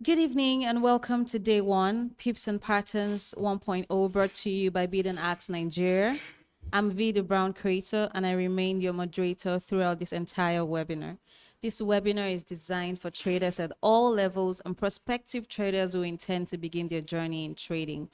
Good evening and welcome to day one, Pips and Patterns 1.0, brought to you by BidNask Nigeria. I'm V, the Brown creator, and I remain your moderator throughout this entire webinar. This webinar is designed for traders at all levels and prospective traders who intend to begin their journey in trading.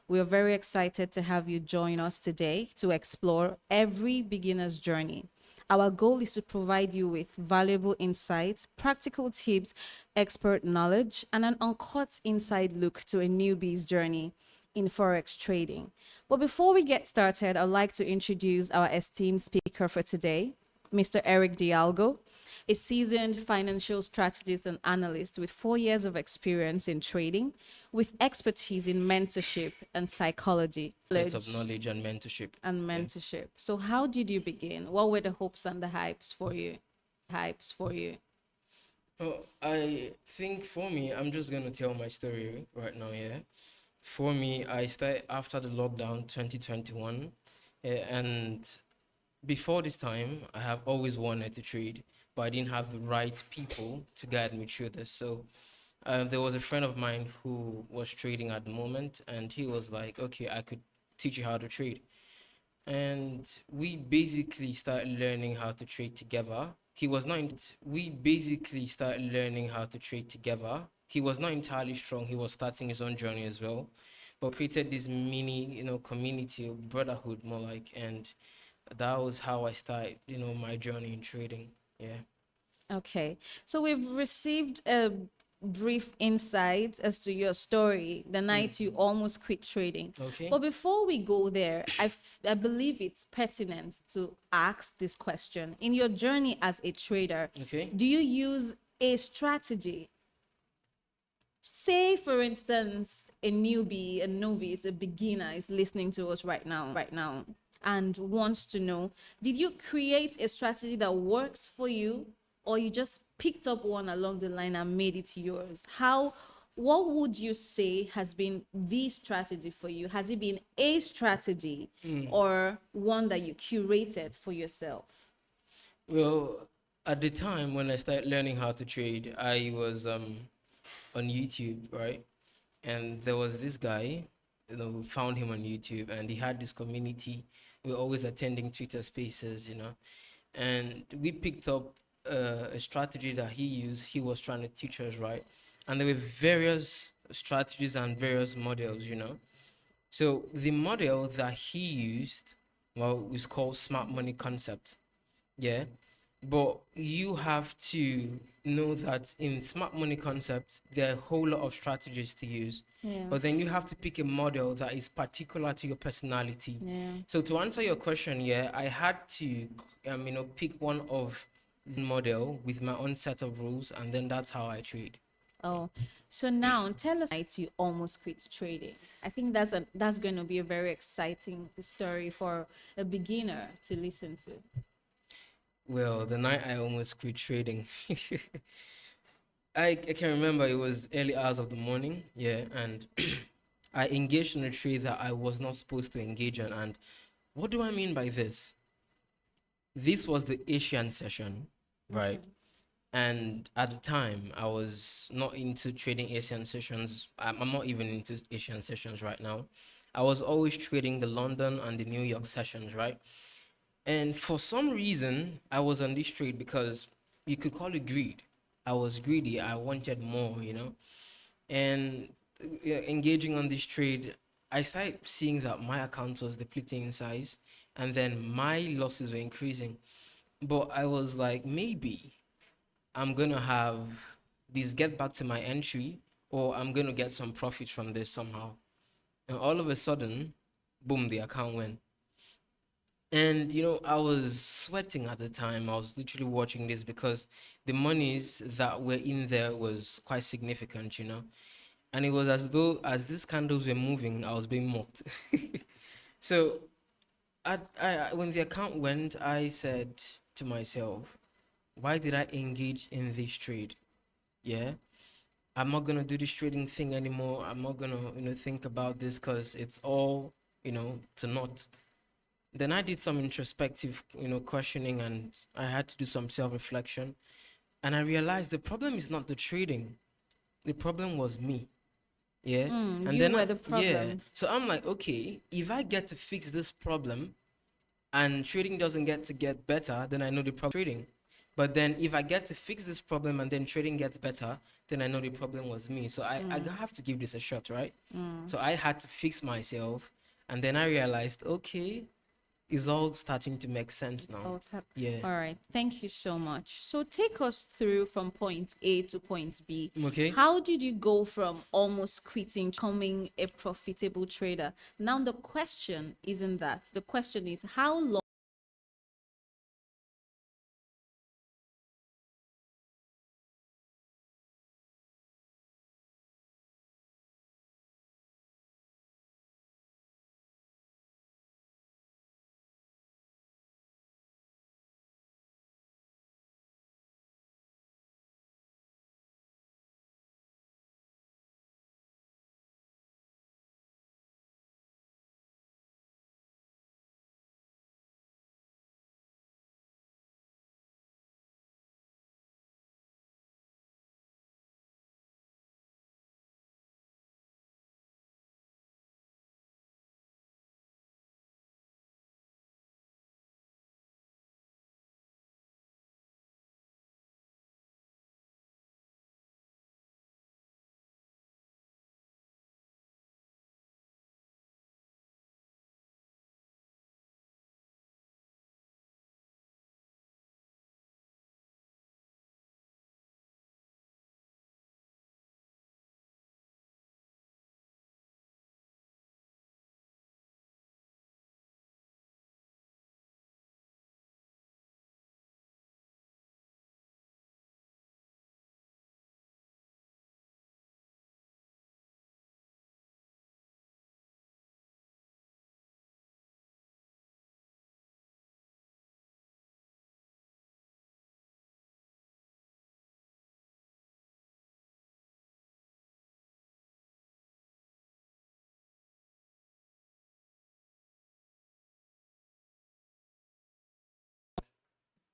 We are very excited to have you join us today to explore every beginner's journey. Our goal is to provide you with valuable insights, practical tips, expert knowledge, and an uncut inside look to a newbie's journey in Forex trading. But before we get started, I'd like to introduce our esteemed speaker for today, Mr. Eric Dialgo, a seasoned financial strategist and analyst with 4 years of experience in trading, with expertise in mentorship and psychology. Sets of knowledge and mentorship. And Yeah. mentorship. So how did you begin? What were the hopes and the hypes for you? Oh, I think for me, I'm just gonna tell my story right now. Yeah. For me, I started after the lockdown 2021, and before this time, I have always wanted to trade, but I didn't have the right people to guide me through this. So there was a friend of mine who was trading at the moment, and he was like, "Okay, I could teach you how to trade." And we basically started learning how to trade together. He was not. We basically started learning how to trade together. He was not entirely strong. He was starting his own journey as well, but created this mini, community of brotherhood, more like, and that was how I started, my journey in trading. Yeah. Okay. So we've received a brief insight as to your story, the night you almost quit trading. Okay. But before we go there, I believe it's pertinent to ask this question. In your journey as a trader, Okay. do you use a strategy? Say, for instance, a newbie, a novice, a beginner is listening to us right now, and wants to know, did you create a strategy that works for you, or you just picked up one along the line and made it yours? What would you say has been the strategy for you? Has it been a strategy or one that you curated for yourself? Well, at the time when I started learning how to trade, I was on YouTube, right? And there was this guy, we found him on YouTube, and he had this community. We were always attending Twitter Spaces, and we picked up a strategy that he used. He was trying to teach us, right? And there were various strategies and various models. So the model that he used, well, is called Smart Money Concept. Yeah. But you have to know that in smart money concepts, there are a whole lot of strategies to use. Yeah. But then you have to pick a model that is particular to your personality. Yeah. So to answer your question, yeah, I had to, pick one of the model with my own set of rules, and then that's how I trade. Oh, so now tell us night you almost quit trading. I think that's going to be a very exciting story for a beginner to listen to. Well, the night I almost quit trading, I can remember it was early hours of the morning, yeah, and I engaged in a trade that I was not supposed to engage in. And what do I mean by this? This was the Asian session, right? And at the time, I was not into trading Asian sessions. I'm not even into Asian sessions right now. I was always trading the London and the New York sessions, right? And for some reason, I was on this trade because you could call it greed. I was greedy. I wanted more. And engaging on this trade, I started seeing that my account was depleting in size, and then my losses were increasing. But I was like, maybe I'm gonna have this get back to my entry, or I'm gonna get some profit from this somehow. And all of a sudden, boom, the account went. And I was sweating at the time. I was literally watching this because the monies that were in there was quite significant. And it was as though as these candles were moving, I was being mocked. So when the account went, I said to myself, why did I engage in this trade? Yeah. I'm not gonna do this trading thing anymore. I'm not gonna, think about this because it's all, to naught. Then I did some introspective, questioning, and I had to do some self-reflection. And I realized the problem is not the trading. The problem was me. Yeah. And You then, were the yeah. problem. So I'm like, okay, if I get to fix this problem and trading doesn't get better, then I know the problem trading. But then if I get to fix this problem and then trading gets better, then I know the problem was me. So I have to give this a shot, right? So I had to fix myself. And then I realized, okay, it's all starting to make sense now. Yeah. All right. Thank you so much. So take us through from point A to point B. Okay. How did you go from almost quitting, becoming a profitable trader? Now the question isn't that. The question is how long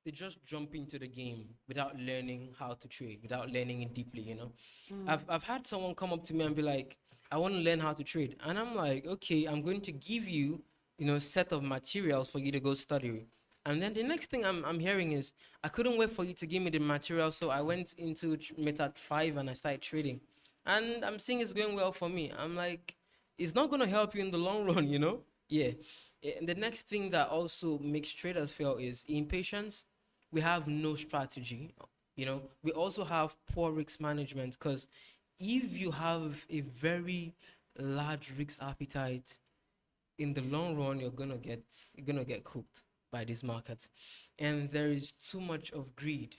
They just jump into the game without learning how to trade, without learning it deeply, you know. I've had someone come up to me and be like, I want to learn how to trade. And I'm like, okay, I'm going to give you, a set of materials for you to go study. And then the next thing I'm hearing is, I couldn't wait for you to give me the material. So I went into Method 5 and I started trading. And I'm seeing it's going well for me. I'm like, it's not going to help you in the long run, you know? Yeah. And the next thing that also makes traders fail is impatience. We have no strategy. We also have poor risk management, because if you have a very large risk appetite, in the long run you're gonna get cooked by this market. And there is too much of greed,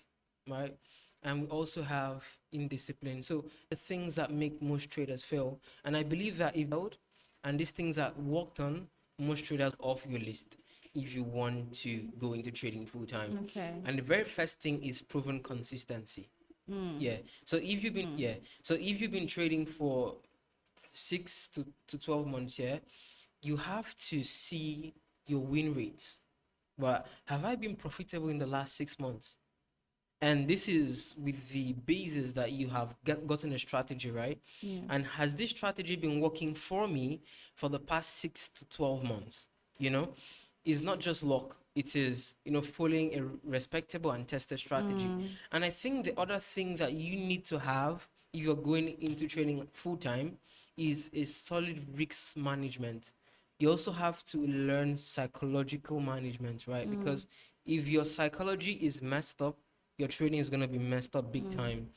right? And we also have indiscipline. So the things that make most traders fail, and I believe that if failed and these things are worked on, most traders off your list if you want to go into trading full time. Okay. And the very first thing is proven consistency. Yeah. So if you've been trading for 6 to 12 months, yeah, you have to see your win rate. But have I been profitable in the last 6 months? And this is with the basis that you have gotten a strategy, right? Yeah. And has this strategy been working for me for the past 6 to 12 months? You know, it's not just luck. It is, following a respectable and tested strategy. And I think the other thing that you need to have if you're going into training full time is a solid risk management. You also have to learn psychological management, right? Because if your psychology is messed up, your trading is going to be messed up big time.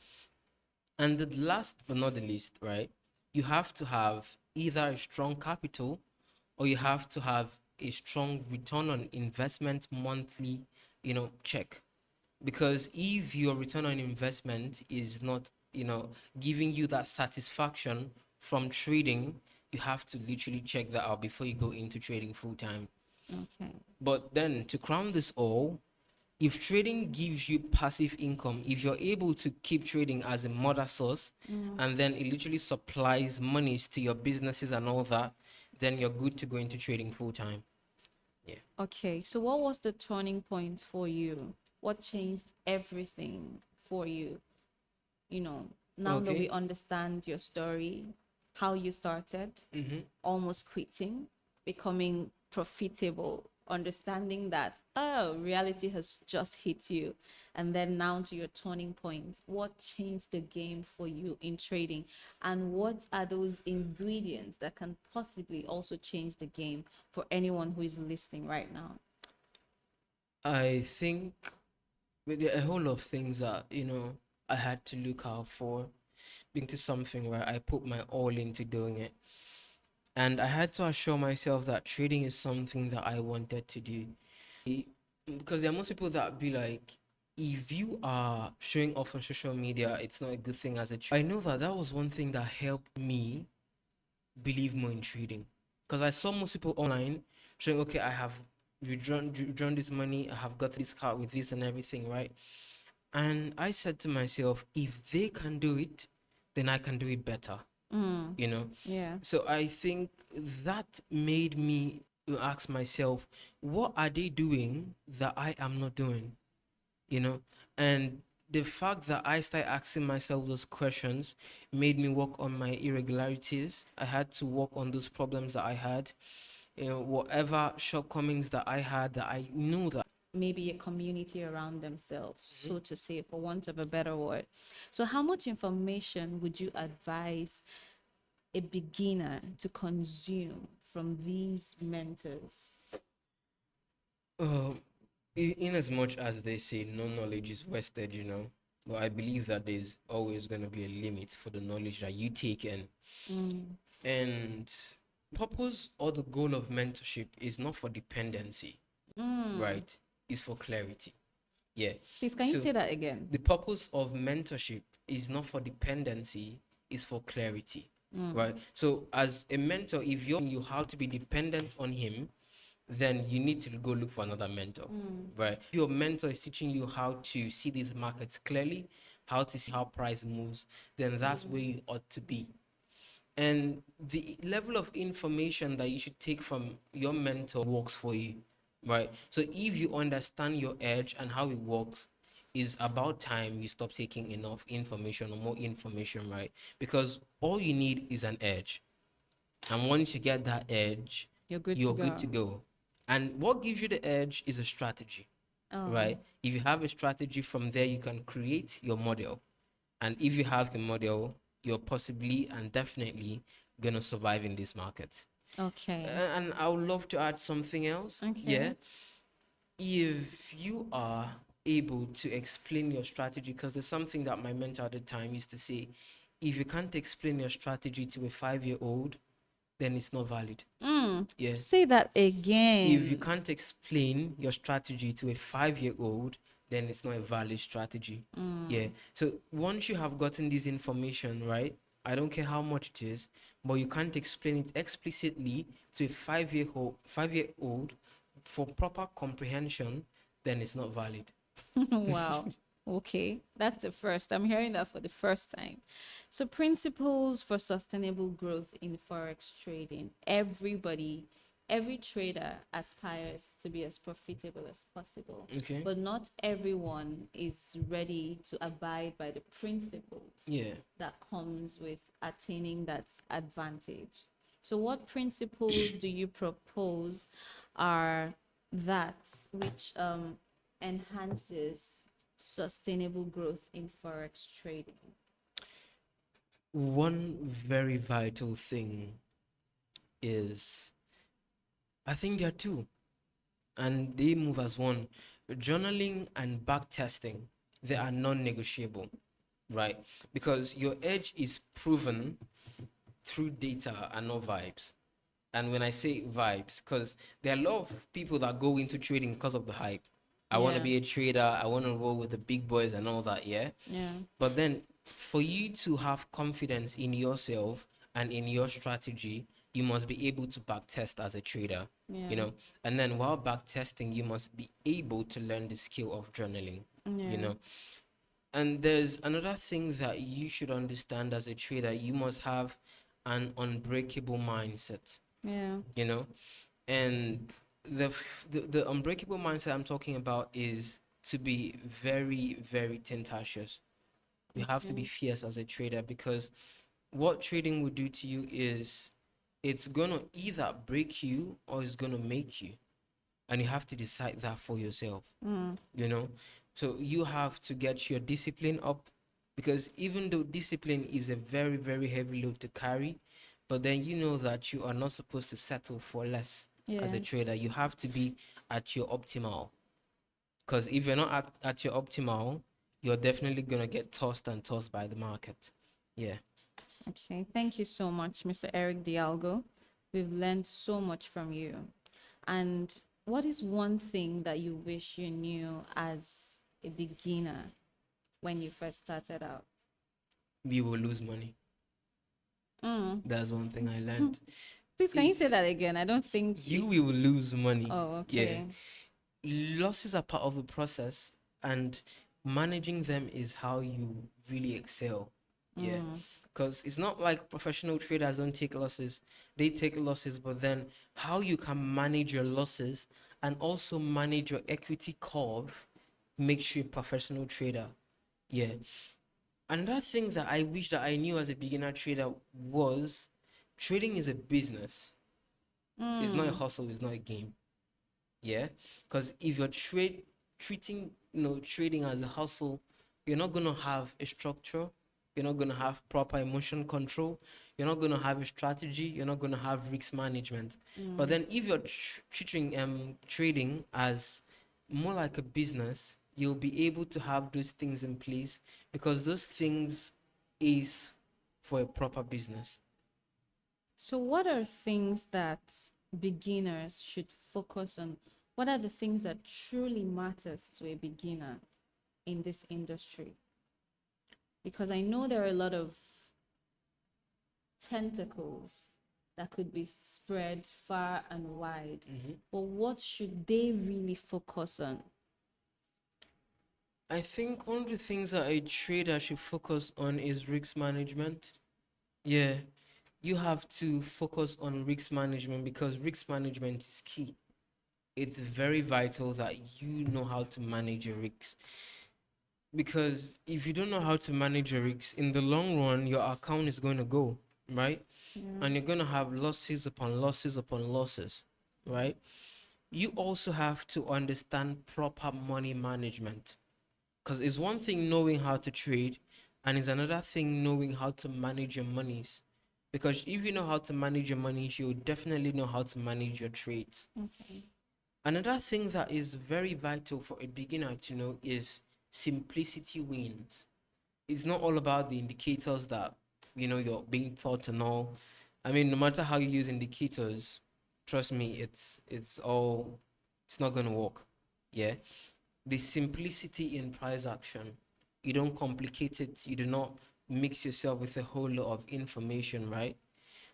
And the last but not the least, right? You have to have either a strong capital, or you have to have a strong return on investment monthly, check. Because if your return on investment is not, giving you that satisfaction from trading, you have to literally check that out before you go into trading full time. Okay. But then to crown this all, if trading gives you passive income, if you're able to keep trading as a mother source, and then it literally supplies monies to your businesses and all that, then you're good to go into trading full time. Yeah. Okay. So what was the turning point for you? What changed everything for you? You know, Now that we Okay. understand your story, how you started, Mm-hmm. almost quitting, becoming profitable, understanding that, oh, reality has just hit you, and then now to your turning point. What changed the game for you in trading? And what are those ingredients that can possibly also change the game for anyone who is listening right now? I think there are a whole lot of things that, I had to look out for, into something where I put my all into doing it. And I had to assure myself that trading is something that I wanted to do. Because there are most people that be like, if you are showing off on social media, it's not a good thing as a trader. I know that that was one thing that helped me believe more in trading. Because I saw most people online showing, okay, I have withdrawn this money, I have got this card with this and everything, right? And I said to myself, if they can do it, then I can do it better, Mm, you know? yeah. So I think that made me ask myself, what are they doing that I am not doing? You know? And the fact that I started asking myself those questions made me work on my irregularities. I had to work on those problems that I had, whatever shortcomings that I had, that I knew that. Maybe a community around themselves, so to say, for want of a better word. So, how much information would you advise a beginner to consume from these mentors? Uh, in as much as they say no knowledge is wasted, but I believe that there's always going to be a limit for the knowledge that you take in. Mm, And purpose or the goal of mentorship is not for dependency, mm. right? It's for clarity. Yeah. Please, can you So say that again? the purpose of mentorship is not for dependency, it's for clarity, right? So as a mentor, if you have to be dependent on him, then you need to go look for another mentor, right? If your mentor is teaching you how to see these markets clearly, how to see how price moves, then that's where you ought to be. And the level of information that you should take from your mentor works for you, right? So if you understand your edge and how it works, is about time you stop taking enough information or more information, right? Because all you need is an edge. And once you get that edge, You're good to you're good to go. go. And what gives you the edge is a strategy, Oh, right? If you have a strategy, from there you can create your model. And if you have a model, you're possibly and definitely gonna survive in this market. okay. And I would love to add something else. Yeah. Okay. If you are able to explain your strategy, because there's something that my mentor at the time used to say, if you can't explain your strategy to a 5-year-old, then it's not valid. Yeah. Say that If you again. can't explain your strategy to a 5-year-old, then it's not a valid strategy. Yeah. So once you have gotten this information, right? I don't care how much it is, but you can't explain it explicitly to a 5-year-old for proper comprehension, then it's not valid. Wow. Okay. That's the first. I'm hearing that for the first time. So, principles for sustainable growth in Forex trading. Every trader aspires to be as profitable as possible, Okay. but not everyone is ready to abide by the principles Yeah. that comes with attaining that advantage. So, what principles do you propose are that which enhances sustainable growth in forex trading? One very vital thing is, I think there are two, and they move as one. Journaling and back testing, they are non-negotiable, right? Because your edge is proven through data and not vibes. And when I say vibes, because there are a lot of people that go into trading because of the hype. I want to Yeah, be a trader, I want to roll with the big boys and all that, yeah? yeah, But then for you to have confidence in yourself and in your strategy, you must be able to back test as a trader, yeah, you know. And then while back testing, you must be able to learn the skill of journaling, you yeah, know. And there's another thing that you should understand as a trader, you must have an unbreakable mindset, yeah. you know. And the unbreakable mindset I'm talking about is to be very, very tenacious, You have to be Okay. fierce as a trader, because what trading will do to you is it's gonna either break you or it's gonna make you, and you have to decide that for yourself. Mm. you know so you have to get your discipline up, because even though discipline is a very, very heavy load to carry, but then you know that you are not supposed to settle for less. As a Yeah. trader, you have to be at your optimal, because if you're not at your optimal, you're definitely going to get tossed and tossed by the market. Yeah. Okay. Thank you so much, Mr. Eric Dialgo. We've learned so much from you. And what is one thing that you wish you knew as a beginner when you first started out? We will lose money. Mm. That's one thing I learned. Please, can you say It's that again? I don't think you will lose money. Oh, Yeah. okay. Losses are part of the process, and managing them is how you really excel. Yeah. Mm. Because it's not like professional traders don't take losses. They take losses, but then how you can manage your losses and also manage your equity curve makes you a professional trader. Yeah. Another thing that I wish that I knew as a beginner trader was trading is a business. It's not a Mm. hustle, it's not a game. Yeah. Because if you're treating trading as a hustle, you're not gonna have a structure, you're not gonna have proper emotion control, you're not gonna have a strategy, you're not gonna have risk management. But then if you're treating trading as more like a business, you'll be able to have those things in place, because those things is for a proper business. So, what are things that beginners should focus on? What are the things that truly matters to a beginner in this industry? Because I know there are a lot of tentacles that could be spread far and wide. But what should they really focus on? I think one of the things that a trader should focus on is risk management. Yeah, you have to focus on risk management, because risk management is key. It's very vital that you know how to manage your risks. Because if you don't know how to manage your risks, in the long run, your account is going to go, right? Yeah. And you're going to have losses upon losses upon losses, right? You also have to understand proper money management, because it's one thing knowing how to trade, and it's another thing knowing how to manage your monies. Because if you know how to manage your monies, you'll definitely know how to manage your trades. Okay. Another thing that is very vital for a beginner to know is simplicity wins. It's not all about the indicators that you're being taught and all. I mean, no matter how you use indicators, trust me, it's not gonna work. Yeah. The simplicity in price action. You don't complicate it. You do not mix yourself with a whole lot of information, right?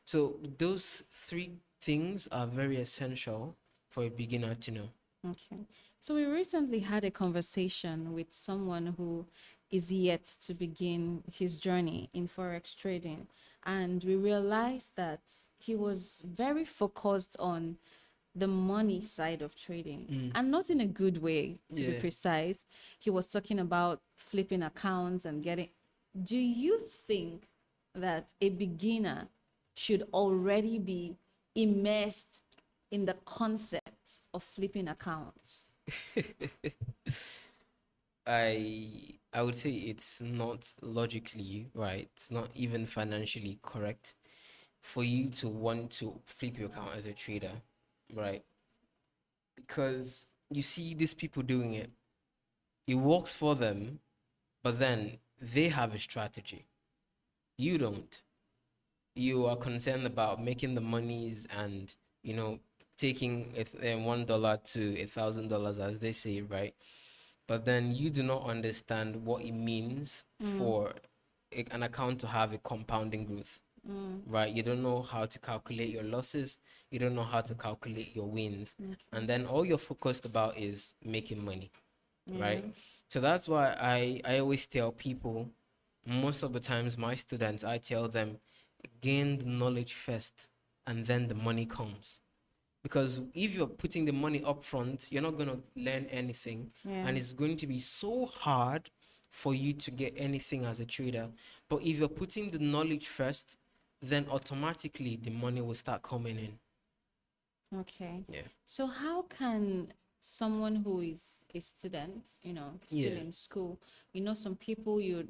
So those three things are very essential for a beginner to know. Okay. So we recently had a conversation with someone who is yet to begin his journey in forex trading, and we realized that he was very focused on the money side of trading, and not in a good way, to be Yeah. precise. He was talking about flipping accounts and getting. Do you think that a beginner should already be immersed in the concept of flipping accounts? I would say it's not logically right. It's not even financially correct for you to want to flip your account as a trader, right? Because you see these people doing it. It works for them, but then they have a strategy. You don't. You are concerned about making the monies and taking $1 to $1,000, as they say, right? But then you do not understand what it means for an account to have a compounding growth, right? You don't know how to calculate your losses, you don't know how to calculate your wins, and then all you're focused about is making money, right? So that's why I always tell people, most of the times my students, I tell them, gain the knowledge first, and then the money comes. Because if you're putting the money up front, you're not going to learn anything. Yeah. And it's going to be so hard for you to get anything as a trader. But if you're putting the knowledge first, then automatically the money will start coming in. Okay. Yeah. So how can someone who is a student, still Yeah. in school, some people you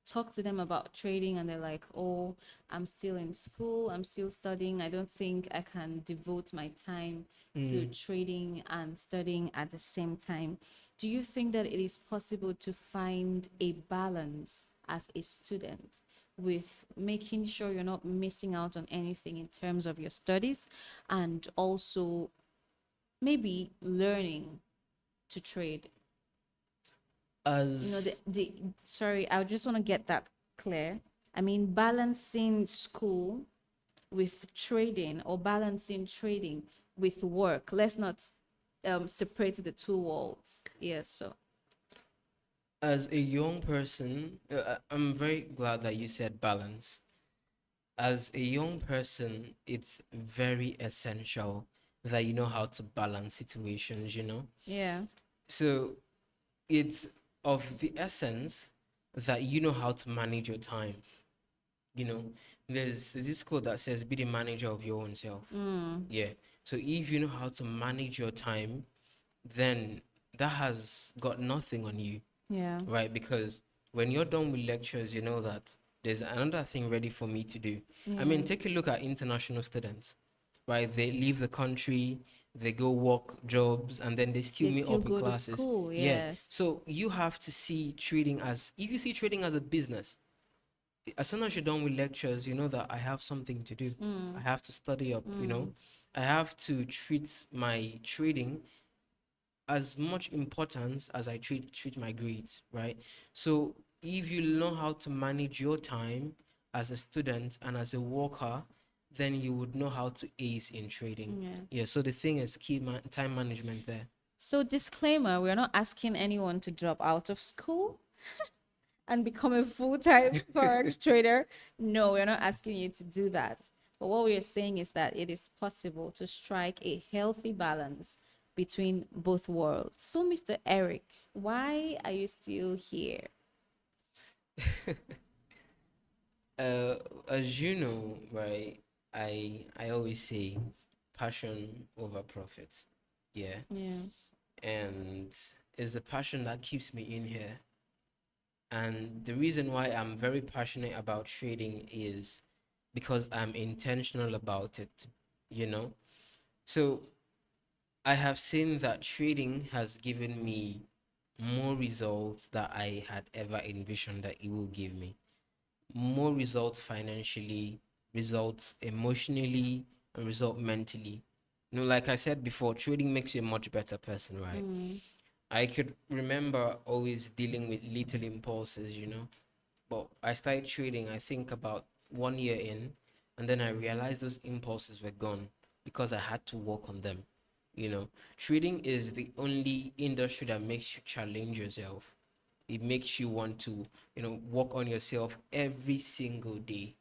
talk to them about trading and they're like, oh, I'm still in school, I'm still studying, I don't think I can devote my time to trading and studying at the same time. Do you think that it is possible to find a balance as a student with making sure you're not missing out on anything in terms of your studies and also maybe learning to trade? As The sorry, I just want to get that clear. I mean, balancing school with trading or balancing trading with work. Let's not separate the two worlds. Yes, so as a young person, I'm very glad that you said balance. As a young person, it's very essential that you know how to balance situations. yeah, So it's of the essence that you know how to manage your time. You know, there's this quote that says, be the manager of your own self. Yeah. So if you know how to manage your time, then that has got nothing on you, yeah, right? Because when you're done with lectures, you know that there's another thing ready for me to do. I yeah. mean, take a look at international students, right? They leave the country, they go work jobs, and then they still They meet still up in go to classes. school. Yeah. Yes. So you have to see trading as, if you see trading as a business, as soon as you're done with lectures, you know that I have something to do. I have to study up. I have to treat my trading as much importance as I treat my grades, right? So if you know how to manage your time as a student and as a worker, then you would know how to ace in trading. Yeah. Yeah, so the thing is time management there. So disclaimer, we're not asking anyone to drop out of school and become a full-time forex trader. No, we're not asking you to do that. But what we're saying is that it is possible to strike a healthy balance between both worlds. So, Mr. Eric, why are you still here? Uh, as you know, right, I always say passion over profit. Yeah. Yeah. And it's the passion that keeps me in here. And the reason why I'm very passionate about trading is because I'm intentional about it, you know? So I have seen that trading has given me more results that I had ever envisioned that it will give me. More results financially, results emotionally, and result mentally. Like I said before, trading makes you a much better person, right? I could remember always dealing with little impulses. But I started trading, I think about 1 year in, and then I realized those impulses were gone because I had to work on them. Trading is the only industry that makes you challenge yourself. It makes you want to, work on yourself every single day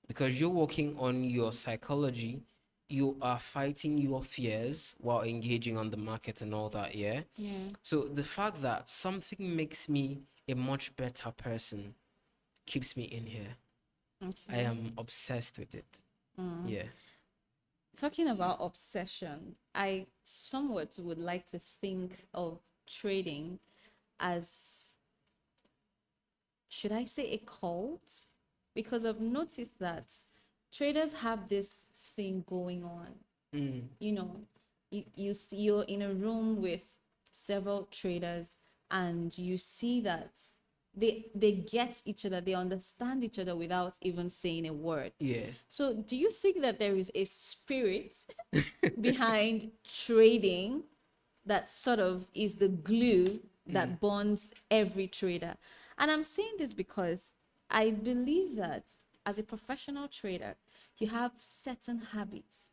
because you're working on your psychology. You are fighting your fears while engaging on the market and all that, yeah? Yeah. So the fact that something makes me a much better person keeps me in here. I Okay. am obsessed with it. Yeah. Talking about obsession, I somewhat would like to think of trading as, should I say, a cult? Because I've noticed that traders have this thing going on. Mm. You know, you see, you're in a room with several traders and you see that they get each other, they understand each other without even saying a word. Yeah. So do you think that there is a spirit behind trading that sort of is the glue that bonds every trader? And I'm saying this because I believe that as a professional trader, you have certain habits.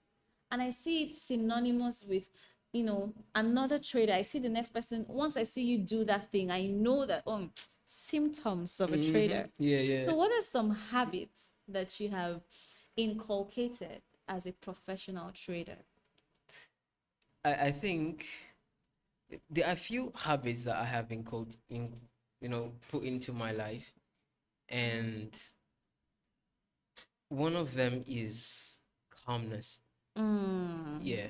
And I see it synonymous with, another trader. I see the next person. Once I see you do that thing, I know that, symptoms of a trader. Yeah, yeah. So, what are some habits that you have inculcated as a professional trader? I think there are few habits that I have put into my life, and one of them is calmness. Yeah.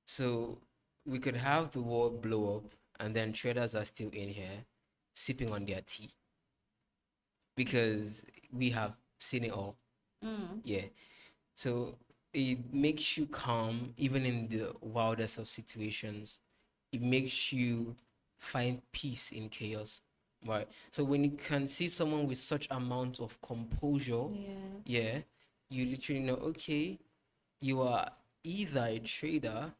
So we could have the world blow up, and then traders are still in here sipping on their tea because we have seen it all. Yeah. So it makes you calm even in the wildest of situations. It makes you find peace in chaos. Right. So when you can see someone with such amount of composure, yeah, you literally know, okay, you are either a trader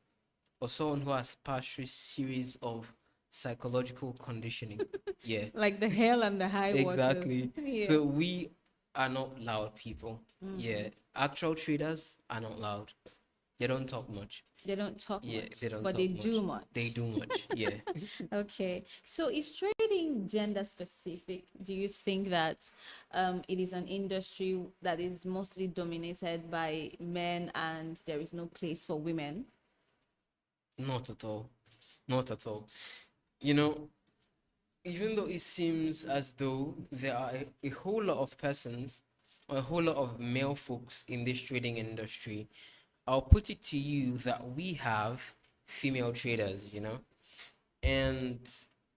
or someone who has passed through series of psychological conditioning. Yeah, Like the hell and the high waters. exactly. Yeah. So we are not loud people. Yeah, actual traders are not loud. They don't talk much. They don't talk Yeah, much, they don't but they talk do much. much. They do much. Yeah. Okay. So is trading gender specific? Do you think that it is an industry that is mostly dominated by men and there is no place for women? Not at all. Not at all. You know, even though it seems as though there are a whole lot of persons, or a whole lot of male folks in this trading industry, I'll put it to you that we have female traders. And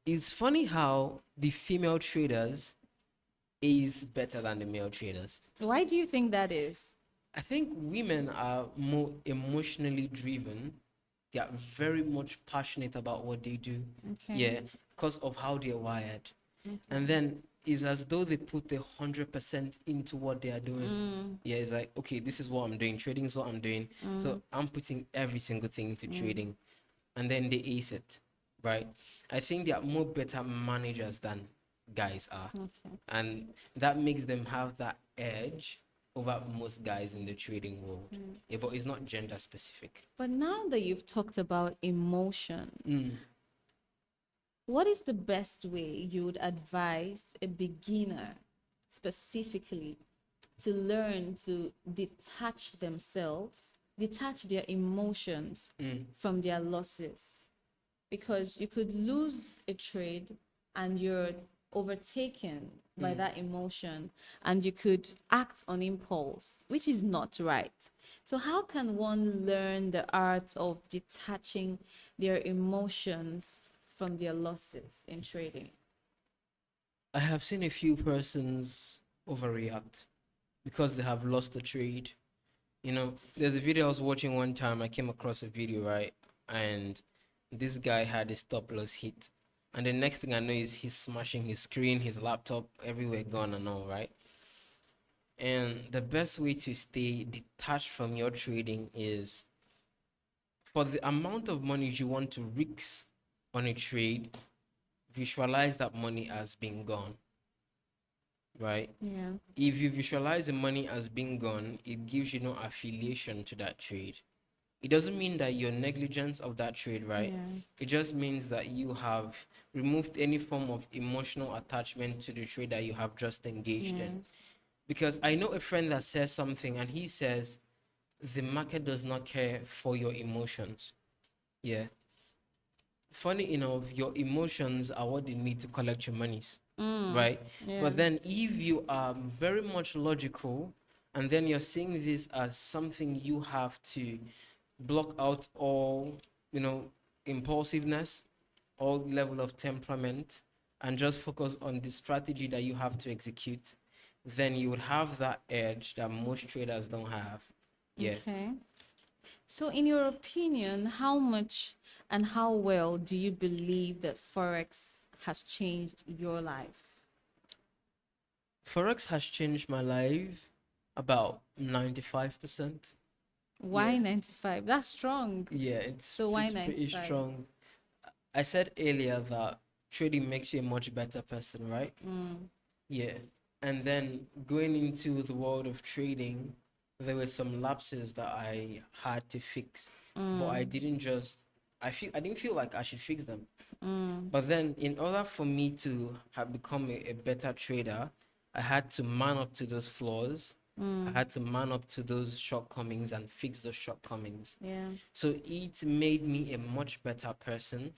it's funny how the female traders is better than the male traders. Why do you think that is? I think women are more emotionally driven. They are very much passionate about what they do. Okay. Yeah, because of how they're wired. And then it's as though they put 100% into what they are doing. Yeah, it's like, okay, this is what I'm doing. Trading is what I'm doing. So I'm putting every single thing into trading. And then they ace it, right? I think they are more better managers than guys are. Okay. And that makes them have that edge over most guys in the trading world. Yeah, but it's not gender specific. But now that you've talked about emotion, Mm. what is the best way you would advise a beginner specifically to learn to detach themselves, detach their emotions from their losses? Because you could lose a trade and you're overtaken by that emotion and you could act on impulse, which is not right. So how can one learn the art of detaching their emotions from their losses in trading? I have seen a few persons overreact because they have lost a trade. There's a video I was watching one time. I came across a video, right? And this guy had a stop loss hit. And the next thing I know is he's smashing his screen, his laptop, everywhere gone and all, right? And the best way to stay detached from your trading is for the amount of money you want to risk on a trade, visualize that money as being gone, right? Yeah. If you visualize the money as being gone, it gives you no affiliation to that trade. It doesn't mean that you're negligent of that trade, right? Yeah. It just means that you have removed any form of emotional attachment to the trade that you have just engaged in. Because I know a friend that says something and he says, the market does not care for your emotions. Yeah. Funny enough, your emotions are what they need to collect your monies, right? Yeah. But then if you are very much logical and then you're seeing this as something you have to block out all, impulsiveness, all level of temperament, and just focus on the strategy that you have to execute, then you would have that edge that most traders don't have. Yeah. Okay. So, in your opinion, how much and how well do you believe that Forex has changed your life? Forex has changed my life about 95%. Why Yeah. 95? That's strong. Yeah, So why it's pretty 95? strong. I said earlier that trading makes you a much better person, right? Yeah. And then going into the world of trading, there were some lapses that I had to fix. But I didn't feel like I should fix them. But then in order for me to have become a better trader, I had to man up to those flaws. I had to man up to those shortcomings and fix those shortcomings. Yeah. So it made me a much better person,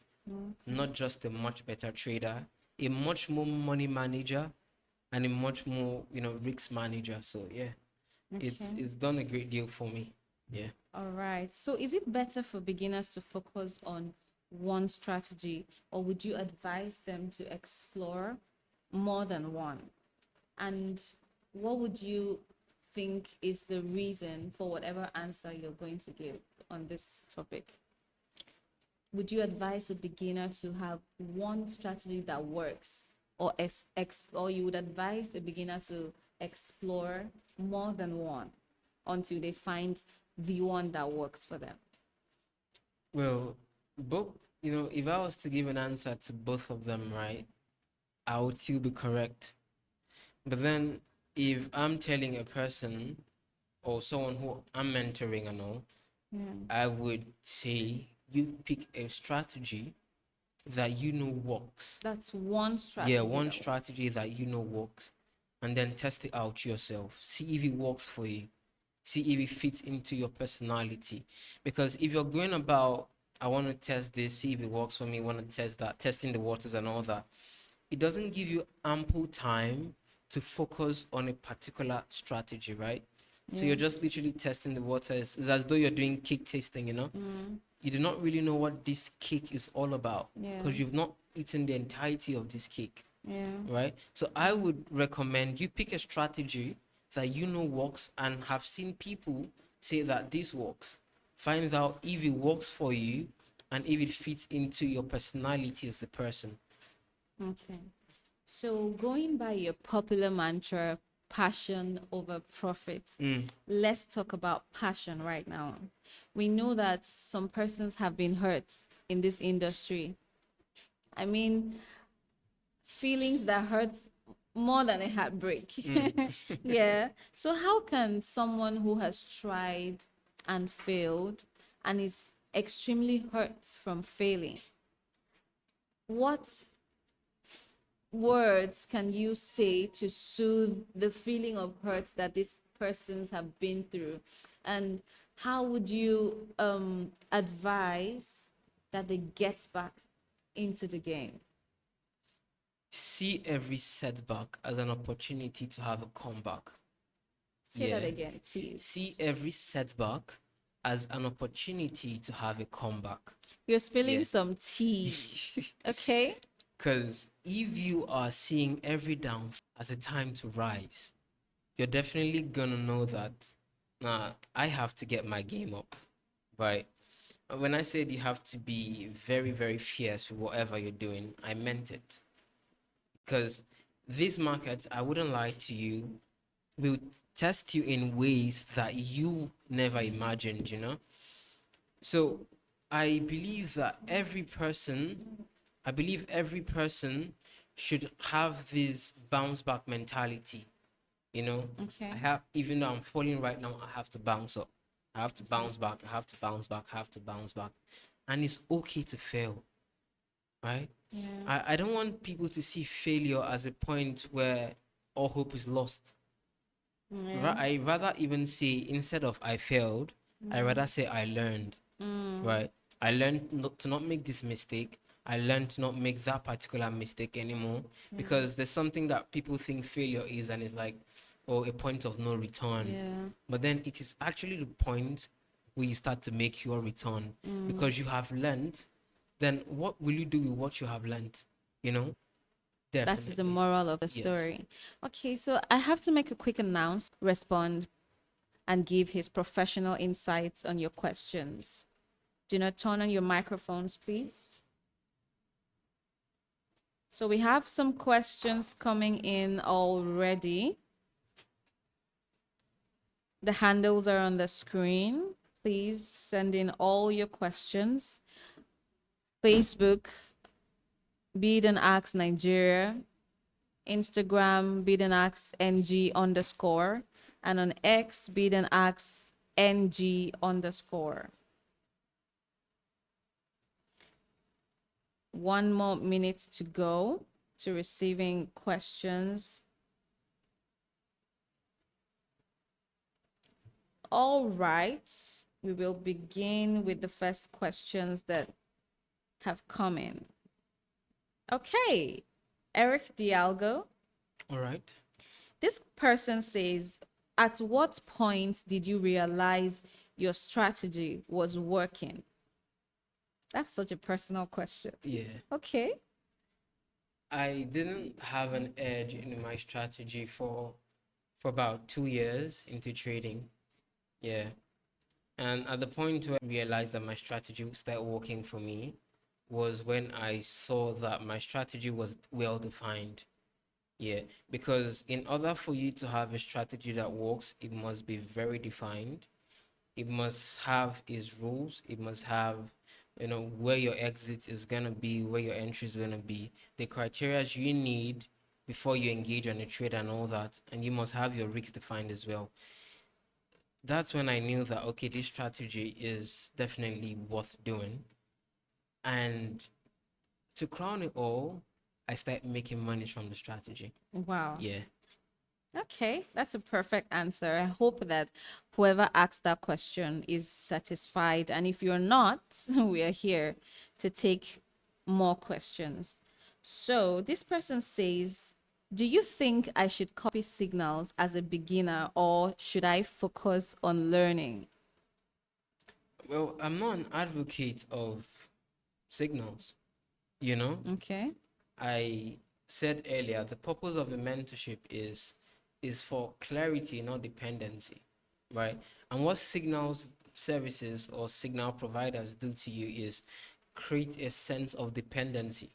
not just a much better trader. a much more money manager and a much more, risk manager. So yeah, it's Okay. it's done a great deal for me. Yeah. All right. So is it better for beginners to focus on one strategy, or would you advise them to explore more than one? And what would you think is the reason for whatever answer you're going to give on this topic? Would you advise a beginner to have one strategy that works, or or you would advise the beginner to explore more than one until they find the one that works for them? Well, both, if I was to give an answer to both of them, right, I would still be correct. But then if I'm telling a person or someone who I'm mentoring and all, Yeah. I would say you pick a strategy that works. That's one Yeah, strategy one that works. strategy that works, and then test it out yourself. See if it works for you. See if it fits into your personality. Because if you're going about, I want to test this, see if it works for me, want to test that, testing the waters and all that, it doesn't give you ample time to focus on a particular strategy, right? So Yeah. you're just literally testing the waters. It's as though you're doing cake tasting. You do not really know what this cake is all about Yeah. because you've not eaten the entirety of this cake, Yeah. right? So I would recommend you pick a strategy that works and have seen people say that this works. Find out if it works for you and if it fits into your personality as a person. Okay. So going by your popular mantra, passion over profit, let's talk about passion right now. We know that some persons have been hurt in this industry. I mean, feelings that hurt more than a heartbreak. Yeah. So how can someone who has tried and failed and is extremely hurt from failing, what words can you say to soothe the feeling of hurt that these persons have been through? And how would you advise that they get back into the game? See every setback as an opportunity to have a comeback. Say that Yeah. again, See please. every setback as an opportunity to have a comeback. You're spilling Yeah. some tea. Okay? Because if you are seeing every down as a time to rise, you're definitely gonna know that, nah, I have to get my game up, right? When I said you have to be very, very fierce with whatever you're doing, I meant it. Because this market, I wouldn't lie to you, will test you in ways that you never imagined. So I believe that every person should have this bounce back mentality. Okay. I have, even though I'm falling right now, I have to bounce up. I have to bounce back. I have to bounce back. I have to bounce back. And it's okay to fail, right? Yeah. I don't want people to see failure as a point where all hope is lost. Yeah. I rather even say, instead of I failed, I rather say I learned, right? I learned to not make this mistake. I learned to not make that particular mistake anymore, because there's something that people think failure is, and it's like, oh, a point of no return. Yeah. But then it is actually the point where you start to make your return, because you have learned. Then what will you do with what you have learned? You know, That is the definitely. moral of the Yes. story. Okay, so I have to make a quick announcement, respond, and give his professional insights on your questions. Do not turn on your microphones, please. So we have some questions coming in already. The handles are on the screen. Please send in all your questions. Facebook, BidNask Nigeria. Instagram, BidNaskNG_, and on X, BidNaskNG_. One more minute to go to receiving questions. All right, we will begin with the first questions that have come in. Okay, Eric Dialgo. All right. This person says, at what point did you realize your strategy was working? That's such a personal question. Yeah. Okay. I didn't have an edge in my strategy for about 2 years into trading. Yeah. And at the point where I realized that my strategy would start working for me was when I saw that my strategy was well defined. Yeah, because in order for you to have a strategy that works, it must be very defined. It must have its rules. It must have, where your exit is gonna be, where your entry is gonna be, the criteria you need before you engage on a trade and all that. And you must have your risks defined as well. That's when I knew that, okay, this strategy is definitely worth doing. And to crown it all, I started making money from the strategy. Wow. Yeah. Okay, that's a perfect answer. I hope that whoever asked that question is satisfied. And if you're not, we are here to take more questions. So this person says, do you think I should copy signals as a beginner or should I focus on learning? Well, I'm not an advocate of signals, you know? Okay. I said earlier, the purpose of a mentorship is for clarity, not dependency, right? And what signals services or signal providers do to you is create a sense of dependency.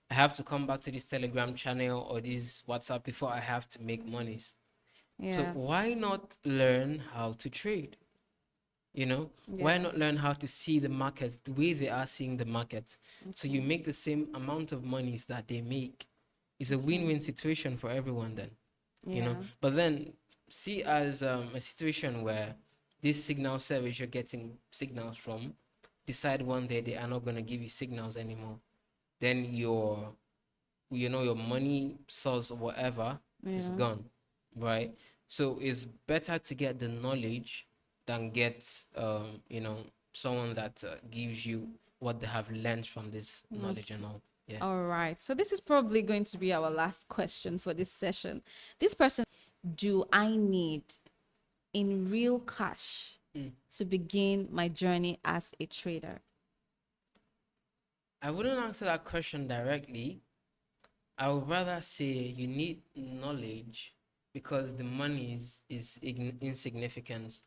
I have to come back to this Telegram channel or this WhatsApp before I have to make monies. So Yes. why not learn how to trade? Why Yeah. not learn how to see the market the way they are seeing the market? So you make the same amount of monies that they make. It's a win-win situation for everyone then, Yeah. But then see as a situation where this signal service you're getting signals from decide one day they are not going to give you signals anymore. Then your money source or whatever is Yeah. gone, right? So it's better to get the knowledge than get someone that gives you what they have learned from this knowledge and all. Yeah. All right. So this is probably going to be our last question for this session. This person, do I need in real cash to begin my journey as a trader? I wouldn't answer that question directly. I would rather say you need knowledge because the money is insignificant,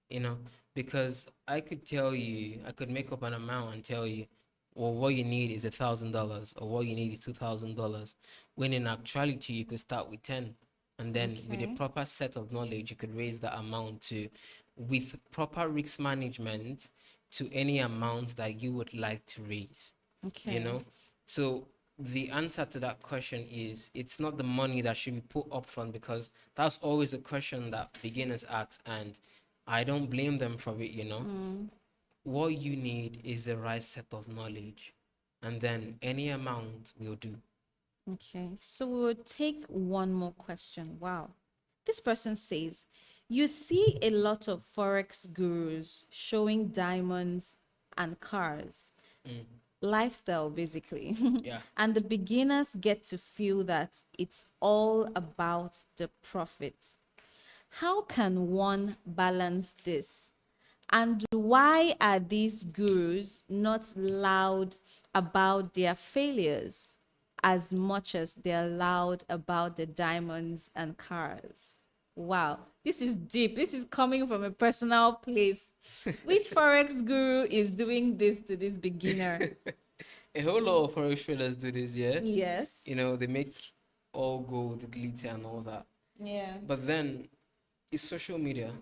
you know, because I could make up an amount and tell you, well, what you need is $1,000 or what you need is $2,000. When in actuality, you could start with 10. And then with a Okay. proper set of knowledge, you could raise the amount with proper risk management to any amount that you would like to raise, you Okay. know? So the answer to that question is it's not the money that should be put up front because that's always a question that beginners ask. And I don't blame them for it. What you need is the right set of knowledge, and then any amount will do. Okay. So we'll take one more question. Wow. This person says, you see a lot of Forex gurus showing diamonds and cars, lifestyle basically. Yeah. And the beginners get to feel that it's all about the profit. How can one balance this? And why are these gurus not loud about their failures as much as they're loud about the diamonds and cars? Wow, this is deep. This is coming from a personal place. Which Forex guru is doing this to this beginner? A whole lot of forex traders do this, yeah. Yes. They make all gold, glitter, and all that. Yeah. But then it's social media.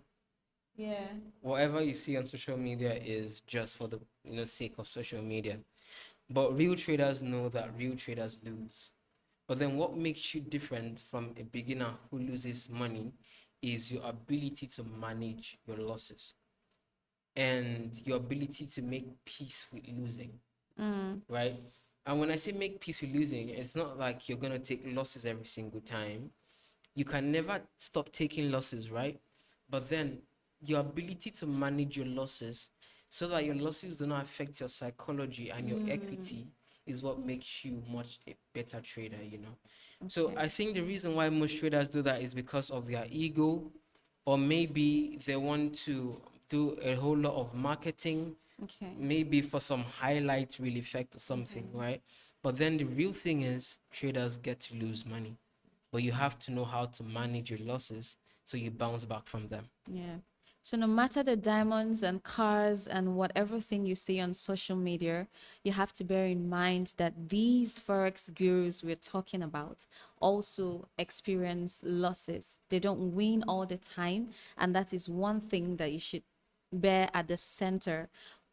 Yeah. Whatever you see on social media is just for the sake of social media. But real traders know that real traders lose. But then what makes you different from a beginner who loses money is your ability to manage your losses and your ability to make peace with losing, right? And when I say make peace with losing, it's not like you're going to take losses every single time. You can never stop taking losses, right? But then your ability to manage your losses so that your losses do not affect your psychology and your equity is what makes you much a better trader, you know. So Okay. I think the reason why most traders do that is because of their ego, or maybe they want to do a whole lot of marketing, Okay. maybe for some highlight reel effect or something, right? But then the real thing is traders get to lose money, but you have to know how to manage your losses so you bounce back from them. Yeah. So no matter the diamonds and cars and whatever thing you see on social media, you have to bear in mind that these forex gurus we're talking about also experience losses. They don't win all the time, and that is one thing that you should bear at the center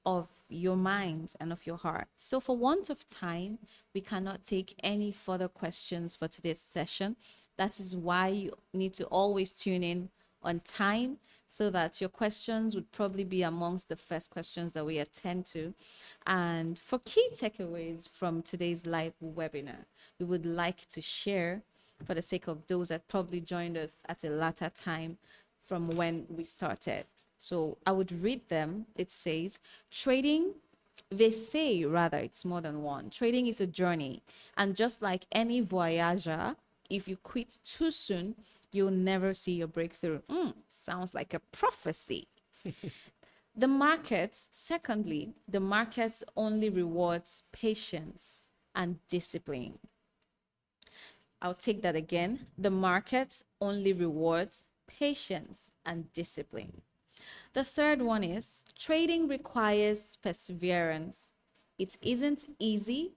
of your mind and of your heart. So, for want of time, we cannot take any further questions for today's session. That is why you need to always tune in on time so that your questions would probably be amongst the first questions that we attend to. And for key takeaways from today's live webinar, we would like to share for the sake of those that probably joined us at a later time from when we started. So I would read them. It says, trading, they say rather, it's more than one. Trading is a journey. And just like any voyager, if you quit too soon, you'll never see your breakthrough. Sounds like a prophecy. The markets, secondly, the markets only rewards patience and discipline. I'll take that again. The market only rewards patience and discipline. The third one is trading requires perseverance. It isn't easy,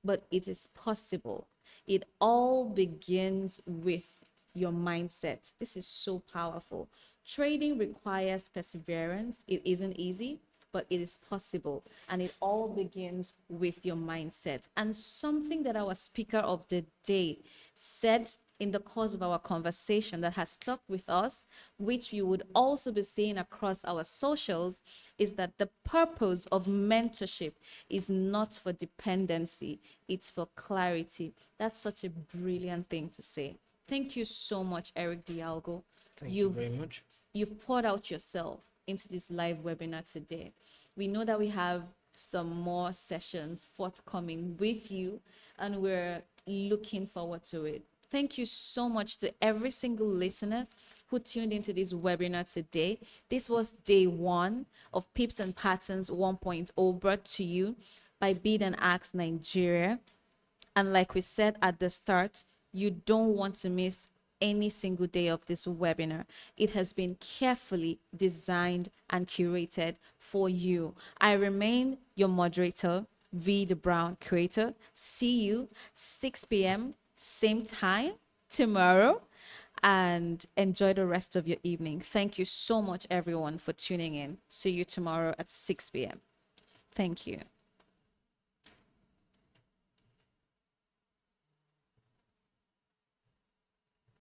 but it is possible. It all begins with your mindset. This is so powerful. Trading requires perseverance. It isn't easy, but it is possible. And it all begins with your mindset. And something that our speaker of the day said in the course of our conversation that has stuck with us, which you would also be seeing across our socials, is that the purpose of mentorship is not for dependency, it's for clarity. That's such a brilliant thing to say. Thank you so much, Eric Dialgo. Thank you You've very much. you've poured out yourself into this live webinar today. We know that we have some more sessions forthcoming with you, and we're looking forward to it. Thank you so much to every single listener who tuned into this webinar today. This was day one of Pips and Patterns 1.0 brought to you by BidNask Nigeria. And like we said at the start, you don't want to miss any single day of this webinar. It has been carefully designed and curated for you. I remain your moderator, V. The Brown Creator. See you 6 p.m. same time tomorrow, and enjoy the rest of your evening. Thank you so much, everyone, for tuning in. See you tomorrow at 6 p.m. Thank you.